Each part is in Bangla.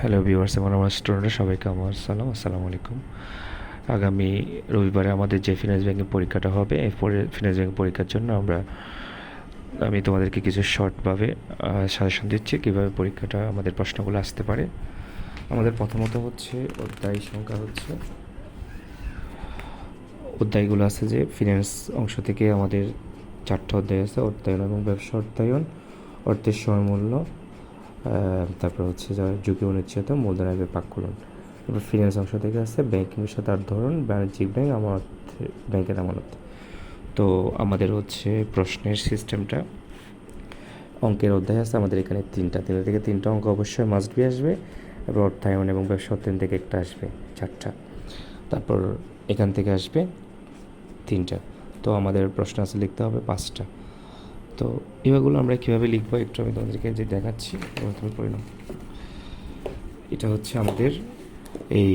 হ্যালো ভিউয়ার্স এবং আমার স্টুডেন্টরা সবাইকে আমার আসসালামু আলাইকুম। আগামী রবিবারে আমাদের যে ফিনান্স ব্যাংকের পরীক্ষাটা হবে, এই ফিনান্স ব্যাংকের পরীক্ষার জন্য আমি তোমাদেরকে কিছু শর্টভাবে সাজেশন দিচ্ছি কীভাবে পরীক্ষাটা আমাদের প্রশ্নগুলো আসতে পারে। আমাদের প্রথমত হচ্ছে অধ্যায়গুলো আছে যে ফিনান্স অংশ থেকে আমাদের 4টা অধ্যায় আছে: অর্থায়ন এবং ব্যবসা অর্থায়ন, অর্থের সমমূল্য, তারপর হচ্ছে যারা ঝুঁকি অনুচ্ছেদ, মূলধন আসবে পাককলন। এবার ফিনান্স অংশ থেকে আছে ব্যাংকিংয়ের সাথে আর ধরন, বাণিজ্যিক ব্যাংক, আমানত, ব্যাংকের আমানত। তো আমাদের হচ্ছে প্রশ্নের সিস্টেমটা, অঙ্কের অধ্যায় আছে আমাদের এখানে তিনটা থেকে তিনটা অঙ্ক অবশ্যই মাস্ট বি আসবে। এবার অর্থায়ন এবং ব্যবসা অর্থায়ন থেকে একটা আসবে, 4টা। তারপর এখান থেকে আসবে 3টা। তো আমাদের প্রশ্ন আছে লিখতে হবে 5টা। তো এগুলো আমরা কীভাবে লিখবো একটু আমি তোমাদেরকে যে দেখাচ্ছি, তুমি পড়ে নাও। এটা হচ্ছে আমাদের এই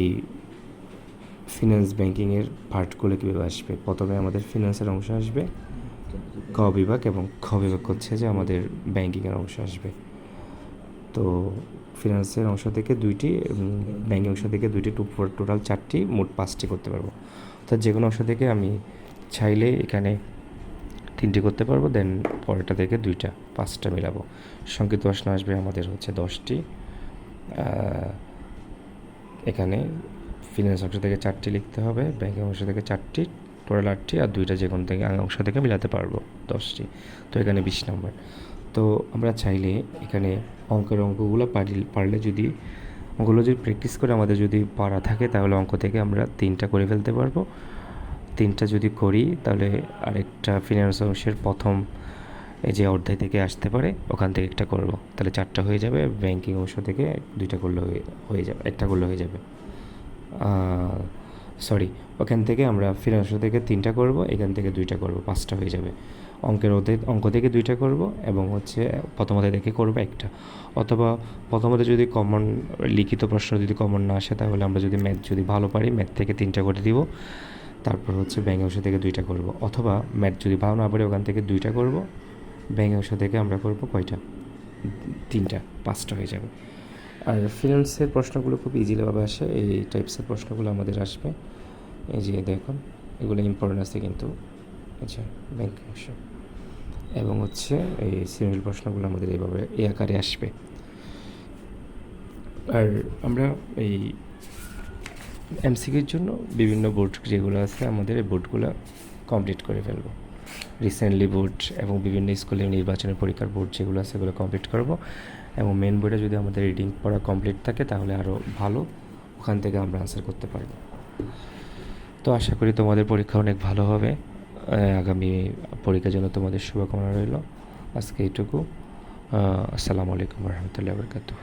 ফিনান্স ব্যাংকিংয়ের পার্টগুলো কীভাবে আসবে। প্রথমে আমাদের ফিনান্সের অংশ আসবে ক বিভাগ, এবং খ বিভাগ হচ্ছে যে আমাদের ব্যাংকিংয়ের অংশ আসবে। তো ফিনান্সের অংশ থেকে 2টি, ব্যাংকিং অংশ থেকে 2টি, টোটাল 4টি, মোট 5টি করতে পারবো। অর্থাৎ যে কোনো অংশ থেকে আমি চাইলে এখানে 3টি করতে পারবো, দেন পরেরটা থেকে 2টা, 5টা মেলাবো। সংক্ষিপ্ত প্রশ্ন আসবে আমাদের হচ্ছে 10টি। এখানে ফিনান্স অংশ থেকে 4টি লিখতে হবে, ব্যাংকিং অংশ থেকে 4টি, টোটাল 8টি, আর 2টা যে কোনো থেকে অংশ থেকে মিলাতে পারবো 10টি। তো এখানে 20 নম্বর। তো আমরা চাইলে এখানে অঙ্কগুলো পারলে যদি অঙ্কগুলো যদি প্র্যাকটিস করে আমাদের যদি পারা থাকে, তাহলে অঙ্ক থেকে আমরা 3টা করে ফেলতে পারবো। 3টা যদি করি তাহলে আরেকটা ফিনান্স অংশের প্রথম এই যে অধ্যায় থেকে আসতে পারে, ওখান থেকে একটা করব, তাহলে 4টা হয়ে যাবে। ব্যাংকিং অংশ থেকে 2টা করলে হয়ে যাবে, একটা করলে হয়ে যাবে। ওখান থেকে আমরা ফিনান্স থেকে 3টা করব, এখান থেকে 2টা করব, 5টা হয়ে যাবে। অঙ্ক থেকে 2টা করব, এবং হচ্ছে প্রথম অধ্যায় থেকে করব একটা। অথবা প্রথম অধ্যায় যদি কমন লিখিত প্রশ্ন যদি কমন না আসে, তাহলে আমরা যদি ম্যাথ যদি ভালো পারি, ম্যাথ থেকে 3টা করে দিব। তারপর হচ্ছে ব্যাংক অংশ থেকে 2টা করব, অথবা ম্যাথ যদি ভালো না পারি ওখান থেকে 2টা করব, ব্যাংক অংশ থেকে আমরা করব কয়টা, 3টা, 5টা হয়ে যাবে। আর ফিনান্সের প্রশ্নগুলো খুব ইজিলিভাবে আসে, এই টাইপসের প্রশ্নগুলো আমাদের আসবে। এই যে দেখুন, এগুলো ইম্পর্টেন্ট আছে কিন্তু। আচ্ছা, ব্যাংক অংশ এবং হচ্ছে এই সিমিল প্রশ্নগুলো আমাদের এইভাবে এই আকারে আসবে। আর আমরা এই এমসিকিউর জন্য বিভিন্ন বোর্ড যেগুলো আছে আমাদের, এই বোর্ডগুলো কমপ্লিট করে ফেলবো। রিসেন্টলি বোর্ড এবং বিভিন্ন স্কুলের নির্বাচনের পরীক্ষার বোর্ড যেগুলো আছে সেগুলো কমপ্লিট করব। এবং মেন বোর্ডে যদি আমাদের রিডিং পড়া কমপ্লিট থাকে তাহলে আরও ভালো, ওখান থেকে আমরা আনসার করতে পারবো। তো আশা করি তোমাদের পরীক্ষা অনেক ভালো হবে। আগামী পরীক্ষার জন্য তোমাদের শুভকামনা রইল। আজকে এইটুকু। আসসালামু আলাইকুম রহমতুল্লাহি ওয়া বারাকাতুহু।